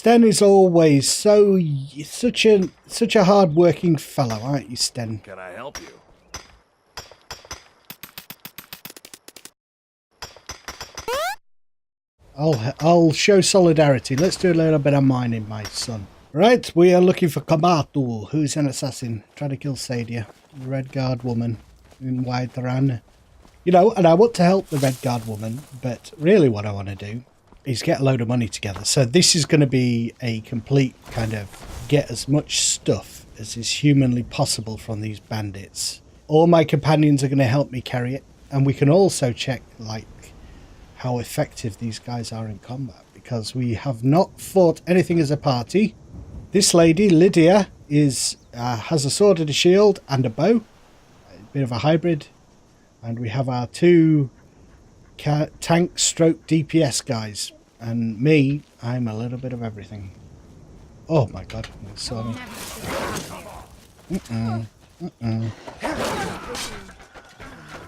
Sten is always such a hard-working fellow, aren't you, Sten? Can I help you? I'll show solidarity. Let's do a little bit of mining, my son. Right, we are looking for Kabatu, who's an assassin. Trying to kill Sadia, the Red Guard woman in Whiterun. You know, and I want to help the Red Guard woman, but really what I want to do is get a load of money together. So this is going to be a complete kind of get as much stuff as is humanly possible from these bandits. All my companions are going to help me carry it. And we can also check, like, how effective these guys are in combat, because we have not fought anything as a party. This lady, Lydia, has a sword and a shield and a bow. A bit of a hybrid. And we have our two tank stroke DPS guys. And me, I'm a little bit of everything. Oh my god, they saw me.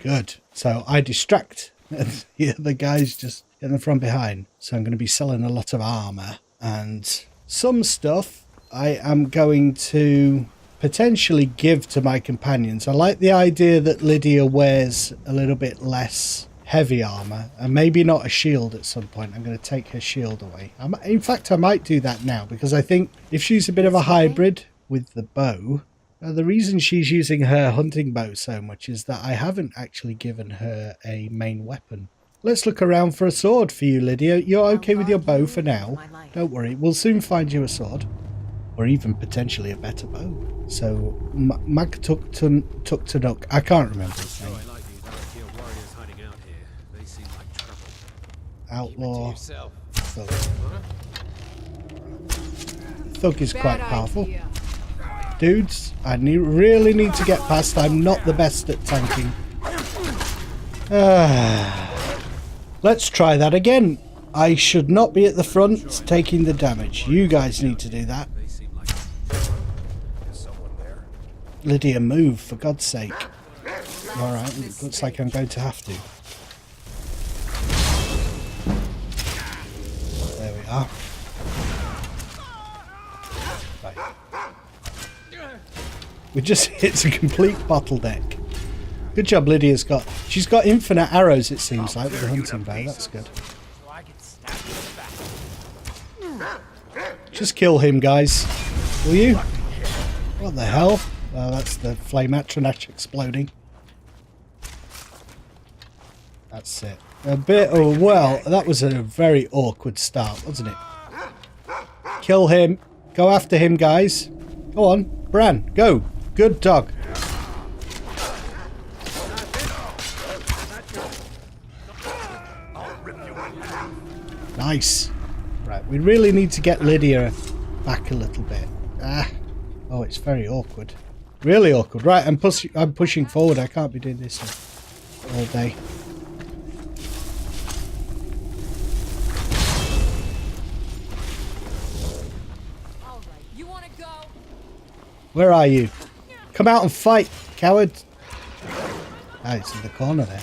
Good. So I distract the guys just get them from behind. So I'm going to be selling a lot of armor. And some stuff I am going to potentially give to my companions. I like the idea that Lydia wears a little bit less heavy armor and maybe not a shield at some point. I'm going to take her shield away. In fact, I might do that now, because I think if she's a bit of a hybrid with the bow, the reason she's using her hunting bow so much is that I haven't actually given her a main weapon. Let's look around for a sword for you, Lydia. You're okay with your bow for now. Don't worry, we'll soon find you a sword. Or even potentially a better bow. So, Magtuktanuk. I can't remember his name. Outlaw. Thug. Thug is quite powerful. Dudes, I really need to get past. I'm not the best at tanking. Let's try that again. I should not be at the front taking the damage. You guys need to do that. Lydia, move, for God's sake. Alright, looks like I'm going to have to. There we are. Right. We just hit a complete bottleneck. Good job, she's got infinite arrows, it seems like, with the hunting bow. That's good. Just kill him, guys. Will you? What the hell? Oh, that's the flame atronach exploding. That's it. A bit, oh well, that was a very awkward start, wasn't it? Kill him. Go after him, guys. Go on, Bran, go. Good dog. Nice. Right, we really need to get Lydia back a little bit. Oh, it's very awkward. Really awkward. Right, I'm pushing forward. I can't be doing this all day. All right, you want to go? Where are you? Come out and fight, coward. Ah, it's in the corner there.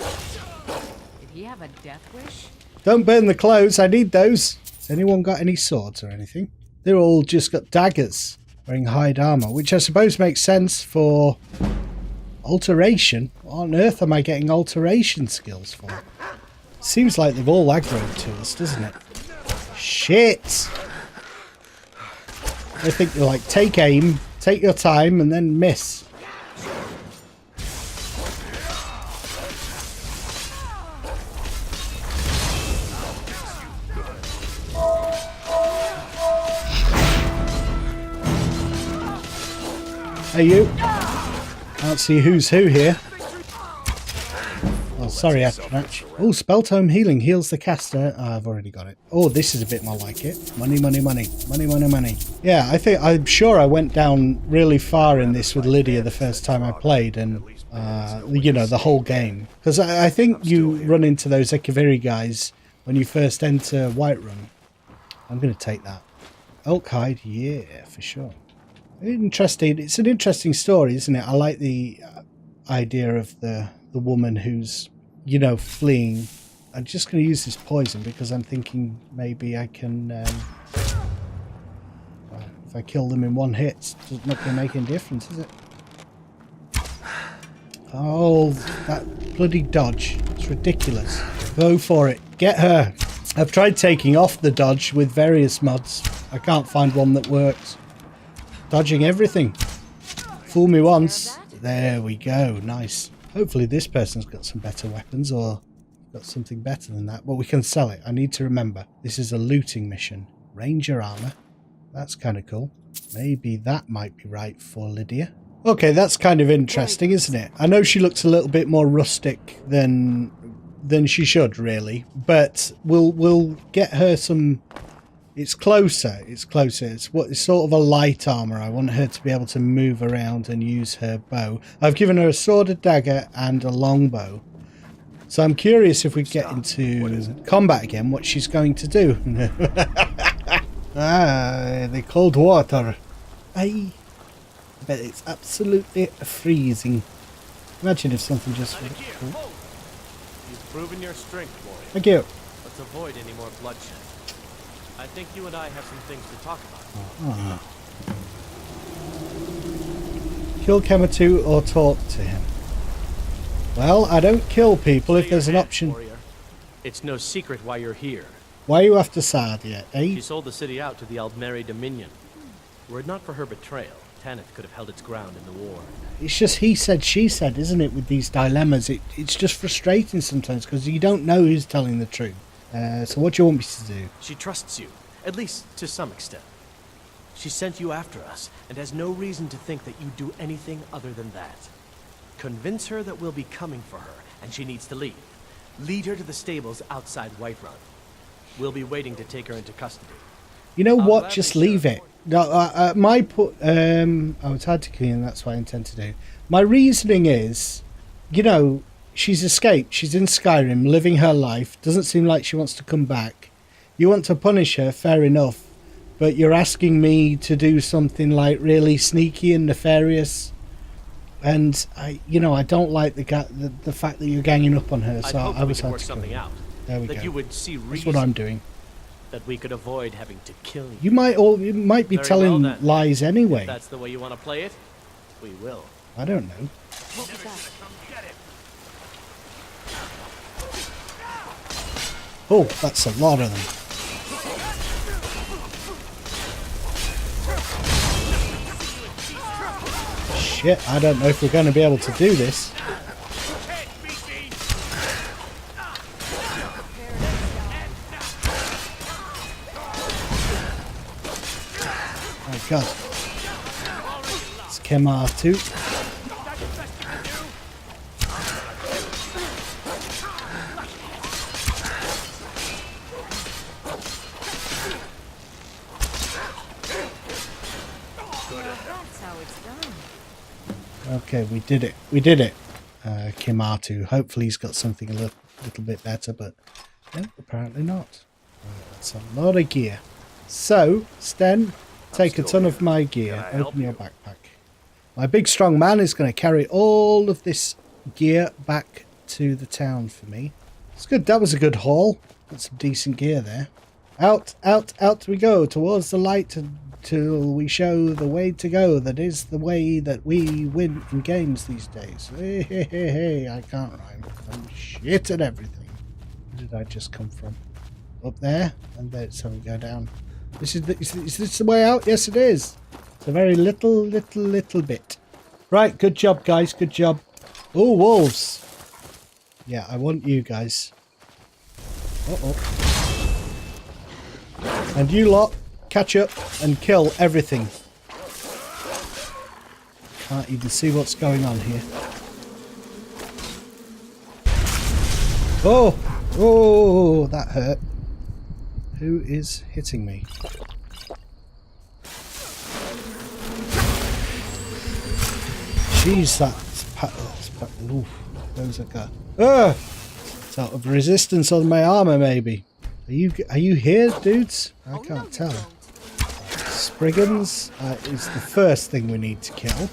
Did he have a death wish? Don't burn the clothes. I need those. Has anyone got any swords or anything? They're all just got daggers. Wearing hide armor, which I suppose makes sense for alteration. What on earth am I getting alteration skills for? Seems like they've all aggroed to us, doesn't it? Shit! I think you're like, take aim, take your time, and then miss. Hey you. Can't see who's who here. Oh, sorry, Atronach. Oh, Spell Tome Healing heals the caster. Oh, I've already got it. Oh, this is a bit more like it. Money, money, money. Money, money, money. Yeah, I'm sure I went down really far in this with Lydia the first time I played, and, you know, the whole game. Because I think you run into those Ekaviri guys when you first enter Whiterun. I'm going to take that. Elk hide, yeah, for sure. Interesting. It's an interesting story, isn't it? I like the idea of the woman who's, you know, fleeing. I'm just going to use this poison because I'm thinking maybe I can If I kill them in one hit, it's not going to make any difference, is it? Oh, that bloody dodge. It's ridiculous. Go for it. Get her. I've tried taking off the dodge with various mods. I can't find one that works. Dodging everything. Fool me once. There we go. Nice. Hopefully this person's got some better weapons or got something better than that. But we can sell it. I need to remember. This is a looting mission. Ranger armor. That's kind of cool. Maybe that might be right for Lydia. Okay, that's kind of interesting, isn't it? I know she looks a little bit more rustic than she should, really. But we'll get her some... It's closer. It's closer. It's sort of a light armor. I want her to be able to move around and use her bow. I've given her a sword, a dagger, and a longbow. So I'm curious if we get into combat again, what she's going to do. The cold water. I bet it's absolutely freezing. Imagine if something just... You've proven your strength, boy. Thank you. Let's avoid any more bloodshed. I think you and I have some things to talk about. Kill Kematu or talk to him. Well, I don't kill people if there's an option. Warrior. It's no secret why you're here. Why are you after Sardia, eh? She sold the city out to the Aldmeri Dominion. Were it not for her betrayal, Tanith could have held its ground in the war. It's just he said, she said, isn't it, with these dilemmas? It's just frustrating sometimes because you don't know who's telling the truth. So what do you want me to do? She trusts you, at least to some extent. She sent you after us and has no reason to think that you'd do anything other than that. Convince her that we'll be coming for her and she needs to leave. Lead her to the stables outside Whiterun. We'll be waiting to take her into custody. You know what? Just leave it. No, it's hard to clean, that's what I intend to do. My reasoning is, you know, she's escaped. She's in Skyrim, living her life. Doesn't seem like she wants to come back. You want to punish her, fair enough. But you're asking me to do something like really sneaky and nefarious. And I don't like the fact that you're ganging up on her. So I was hard to something out. There we go. You would see that's what I'm doing. That we could avoid having to kill you. You might be telling lies anyway. If that's the way you want to play it, we will. I don't know. What was that? Oh, that's a lot of them. Shit, I don't know if we're going to be able to do this. Oh god. It's Kemar too. Okay, we did it. We did it. Kimatu. Hopefully he's got something a little bit better, but no, apparently not. That's a lot of gear. So, Sten, take a ton of my gear. Open your backpack. My big strong man is going to carry all of this gear back to the town for me. It's good. That was a good haul. Got some decent gear there. Out, out, out we go towards the light until we show the way to go. That is the way that we win in games these days. Hey, hey, hey, hey. I can't rhyme. I'm shit at everything. Where did I just come from? Up there? And there, so we go down. Is this the way out? Yes, it is. It's a very little bit. Right, good job, guys. Good job. Oh, wolves. Yeah, I want you guys. Uh-oh. And you lot, catch up and kill everything. Can't even see what's going on here. Oh! Oh, that hurt. Who is hitting me? Jeez, oof, those are good. It's out of resistance on my armor, maybe. Are you here, dudes? I can't tell. Spriggans is the first thing we need to kill.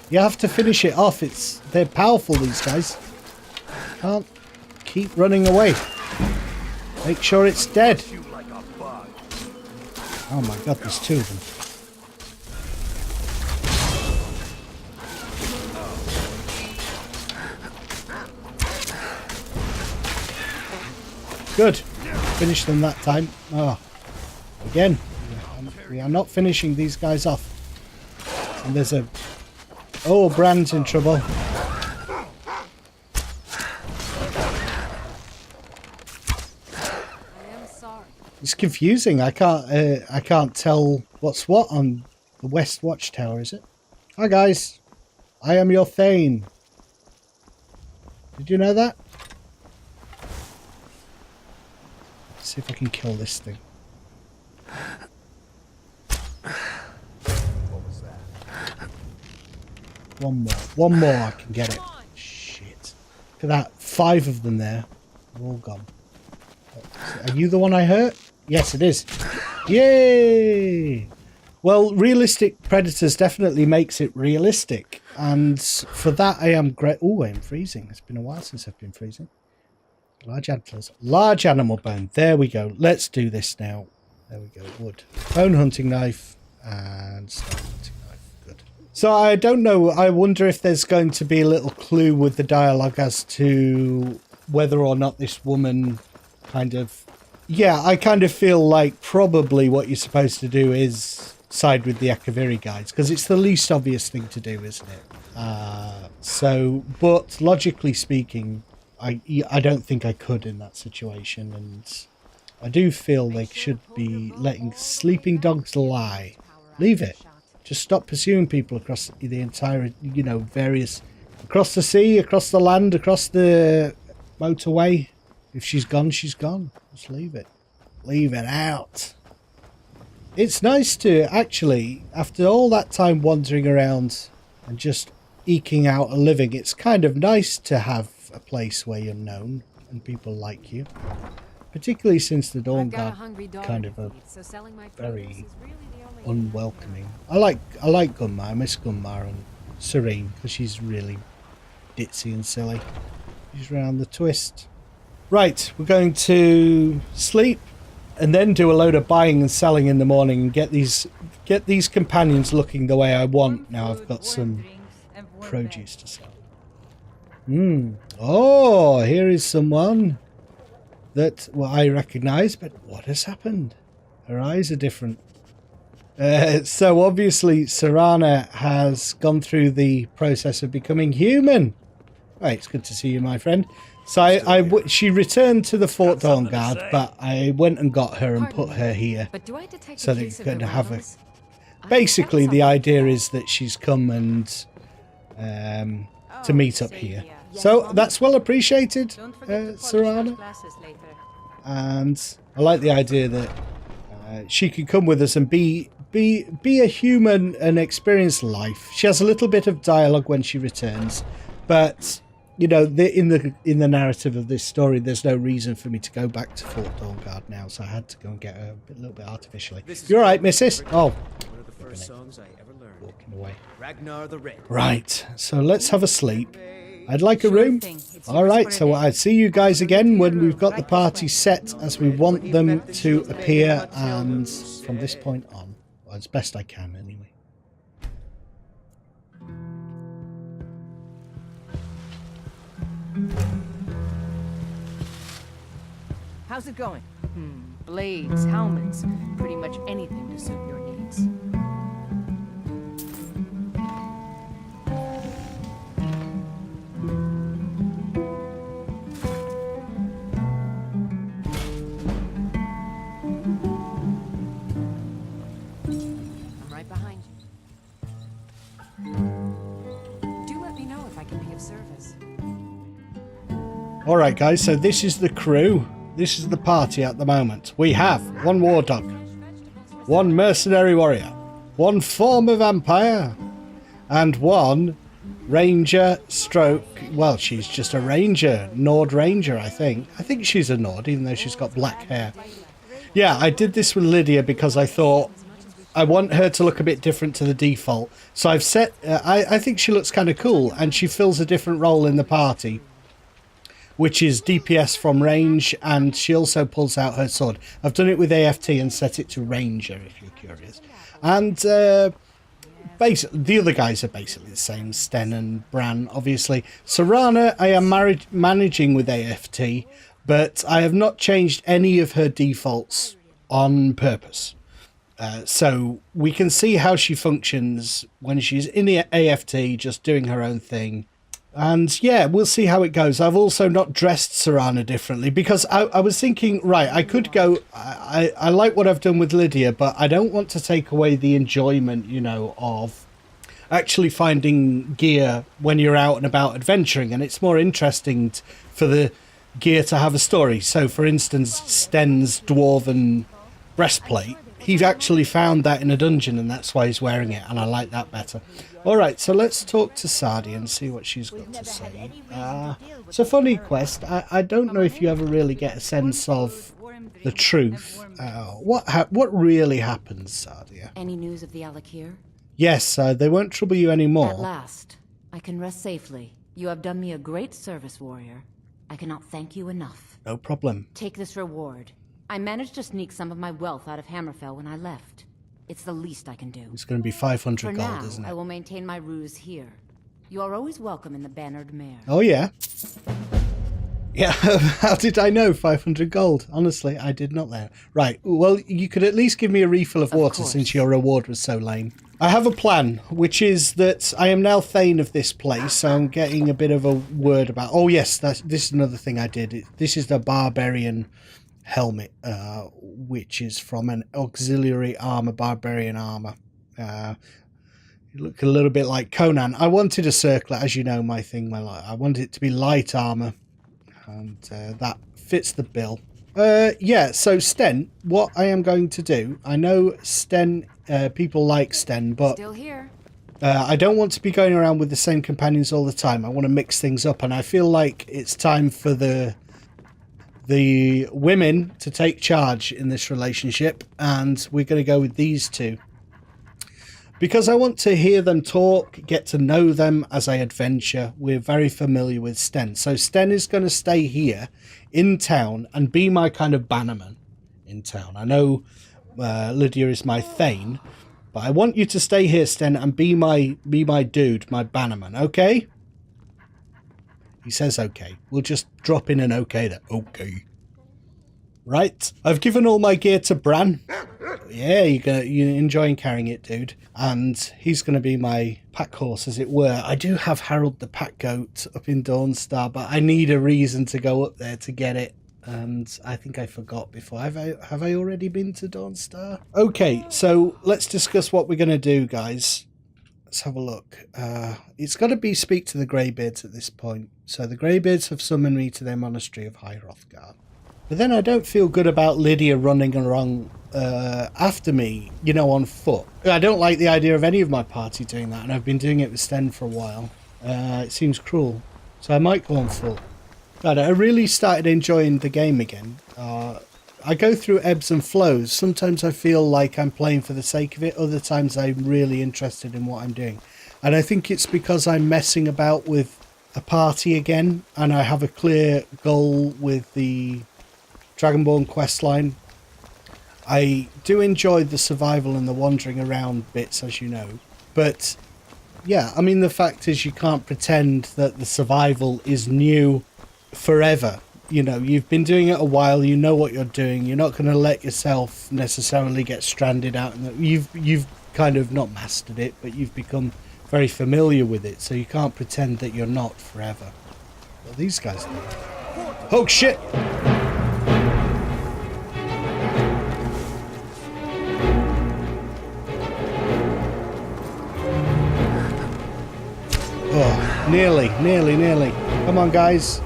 You have to finish it off. They're powerful, these guys. Can't keep running away. Make sure it's dead. Oh my god, there's two of them. Good. Finished them that time. Oh, again, we are not finishing these guys off. And there's a... Oh, Bran's in trouble. It's confusing. I can't tell what's what on the West Watchtower, is it? Hi guys, I am your Thane. Did you know that? Let's see if I can kill this thing. What was that? One more, I can get it. Shit. Look at that, 5 of them there. They're all gone. Are you the one I hurt? Yes, it is. Yay! Well, realistic predators definitely makes it realistic. And for that, I am great. Oh, I'm freezing. It's been a while since I've been freezing. Large antlers. Large animal bone. There we go. Let's do this now. There we go. Wood. Bone hunting knife. And stone hunting knife. Good. So I don't know. I wonder if there's going to be a little clue with the dialogue as to whether or not this woman kind of... Yeah, I kind of feel like probably what you're supposed to do is side with the Akaviri guys, because it's the least obvious thing to do, isn't it? But logically speaking, I don't think I could in that situation, and I do feel they should be letting sleeping dogs lie. Leave it. Just stop pursuing people across the entire, you know, various... Across the sea, across the land, across the motorway. If she's gone, she's gone. Just leave it. Leave it out. It's nice to actually, after all that time wandering around and just eking out a living, it's kind of nice to have a place where you're known and people like you. Particularly since the Dawnguard kind of are very unwelcoming. I like Gunmar. I miss Gunmar and Serene because she's really ditzy and silly. She's round the twist. Right, we're going to sleep and then do a load of buying and selling in the morning and get these companions looking the way I want. Now I've got some produce to sell. Oh, here is someone that I recognise, but what has happened? Her eyes are different. So obviously Serana has gone through the process of becoming human. Right, it's good to see you, my friend. So she returned to the Fort Dawnguard, but I went and got her and put her here so that you could have a... Basically, the idea is that she's come and to meet up here. So that's well appreciated, Serana. And I like the idea that she can come with us and be a human and experience life. She has a little bit of dialogue when she returns, but... You know, in the narrative of this story, there's no reason for me to go back to Fort Dawnguard now, so I had to go and get her a little bit artificially. You all right, missus? Oh, one of the first songs I ever learned. Walking away. Ragnar the Red. Right, so let's have a sleep. I'd like a room. All right, so I'd see you guys again when we've got the party set as we want them to appear, and from this point on, well, as best I can anyway. How's it going? Blades, helmets, pretty much anything to suit your needs. I'm right behind you. Do let me know if I can be of service. Alright guys, so this is the crew. This is the party at the moment. We have one war dog, one mercenary warrior, one former vampire, and one ranger stroke... Well, she's just a ranger. Nord ranger, I think. I think she's a Nord, even though she's got black hair. Yeah, I did this with Lydia because I thought I want her to look a bit different to the default. So I've set... I think she looks kind of cool, and she fills a different role in the party, which is DPS from range, and she also pulls out her sword. I've done it with AFT and set it to ranger, if you're curious. And basically, the other guys are basically the same, Sten and Bran, obviously. Serana, I am managing with AFT, but I have not changed any of her defaults on purpose. So we can see how she functions when she's in the AFT, just doing her own thing. And yeah, we'll see how it goes. I've also not dressed Serana differently because I was thinking, right, I could go, I like what I've done with Lydia, but I don't want to take away the enjoyment, you know, of actually finding gear when you're out and about adventuring. And it's more interesting for the gear to have a story. So for instance, Sten's dwarven breastplate, he actually found that in a dungeon and that's why he's wearing it, and I like that better. Alright, so let's talk to Sardi and see what she's got to say. It's a funny quest. I don't know if you ever really get a sense of the truth. What really happens, Sardia? Any news of the Alakir? Yes, they won't trouble you anymore. At last, I can rest safely. You have done me a great service, warrior. I cannot thank you enough. No problem. Take this reward. I managed to sneak some of my wealth out of Hammerfell when I left. It's the least I can do. It's going to be 500 For gold, now, isn't it? I will maintain my ruse here. You are always welcome in the Bannered Mare. Oh, yeah. Yeah, how did I know 500 gold? Honestly, I did not know. Right, well, you could at least give me a refill of water since your reward was so lame. I have a plan, which is that I am now Thane of this place, so I'm getting a bit of a word about... Oh, yes, this is another thing I did. This is the Barbarian helmet, which is from an auxiliary armor, Barbarian armor. You look a little bit like Conan. I wanted a circlet, as you know, my thing. I wanted it to be light armor, and that fits the bill. Yeah, so Sten, what I am going to do, I know Sten, people like Sten, but Still here. I don't want to be going around with the same companions all the time. I want to mix things up, and I feel like it's time for the women to take charge in this relationship, and we're going to go with these two. Because I want to hear them talk, get to know them as I adventure. We're very familiar with Sten. So Sten is going to stay here in town and be my kind of bannerman in town. I know Lydia is my Thane, but I want you to stay here, Sten, and be my dude, my bannerman, okay? He says okay. We'll just drop in an okay there. Okay. Right. I've given all my gear to Bran. Yeah, you're enjoying carrying it, dude. And he's going to be my pack horse, as it were. I do have Harold the Pack Goat up in Dawnstar, but I need a reason to go up there to get it. And I think I forgot before. Have I already been to Dawnstar? Okay, so let's discuss what we're going to do, guys. Let's have a look. It's got to be speak to the Greybeards at this point. So the Greybeards have summoned me to their monastery of High Hrothgar. But then I don't feel good about Lydia running along after me, you know, on foot. I don't like the idea of any of my party doing that, and I've been doing it with Sten for a while. It seems cruel. So I might go on foot. But I really started enjoying the game again. I go through ebbs and flows. Sometimes I feel like I'm playing for the sake of it. Other times I'm really interested in what I'm doing. And I think it's because I'm messing about with a party again. And I have a clear goal with the Dragonborn questline. I do enjoy the survival and the wandering around bits, as you know. But, yeah, I mean, the fact is you can't pretend that the survival is new forever. You know, you've been doing it a while, you know what you're doing, you're not going to let yourself necessarily get stranded out. You've kind of not mastered it, but you've become very familiar with it, so you can't pretend that you're not forever. Well, these guys do. Oh, shit! Oh, nearly. Come on, guys.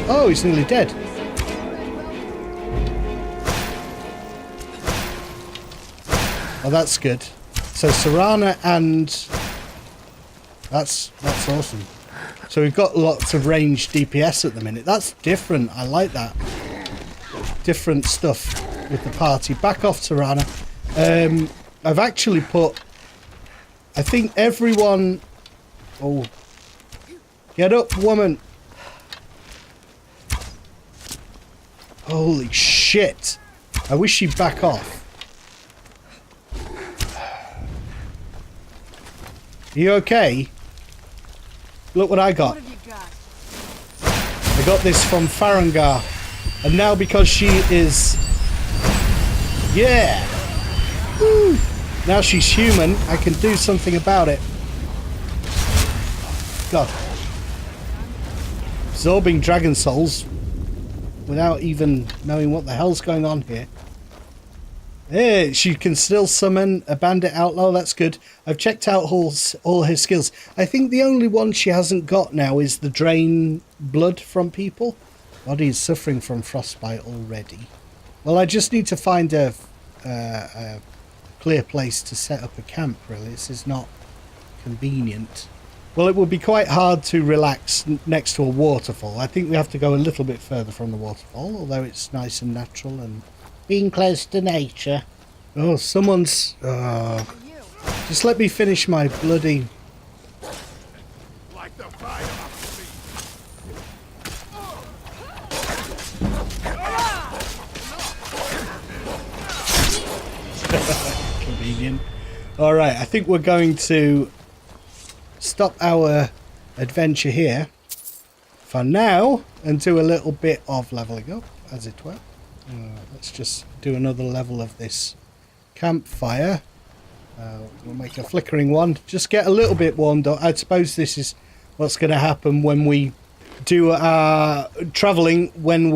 Oh, he's nearly dead. Oh, that's good. So Serana and... That's awesome. So we've got lots of ranged DPS at the minute. That's different. I like that. Different stuff with the party. Back off, Serana. I've actually put... I think everyone... Oh. Get up, woman. Holy shit. I wish she'd back off. you okay? Look what I got. What have you got? I got this from Farangar. And now because she is... Yeah! Woo! Now she's human, I can do something about it. God. Absorbing dragon souls without even knowing what the hell's going on here. Yeah, she can still summon a bandit outlaw, that's good. I've checked out all her skills. I think the only one she hasn't got now is the drain blood from people. Body is suffering from frostbite already. Well, I just need to find a clear place to set up a camp, really. This is not convenient. Well, it would be quite hard to relax next to a waterfall. I think we have to go a little bit further from the waterfall, although it's nice and natural and being close to nature. Oh, someone's... just let me finish my bloody... Like the fire. Convenient. Alright, I think we're going to stop our adventure here for now and do a little bit of leveling up, as it were. Let's just do another level of this campfire. We'll make a flickering one. Just get a little bit warmed up. I suppose this is what's going to happen when we do our travelling when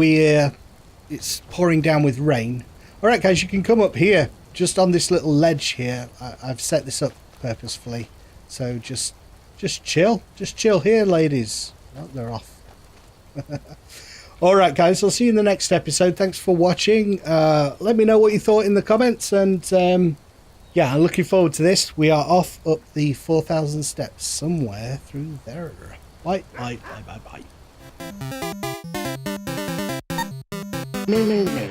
it's pouring down with rain. Alright guys, you can come up here, just on this little ledge here. I've set this up purposefully. So just chill. Just chill here, ladies. Oh, they're off. Alright guys, I'll see you in the next episode. Thanks for watching. Let me know what you thought in the comments. And yeah, I'm looking forward to this. We are off up the 4,000 steps somewhere through there. Bye, bye, bye, bye, bye. Moving.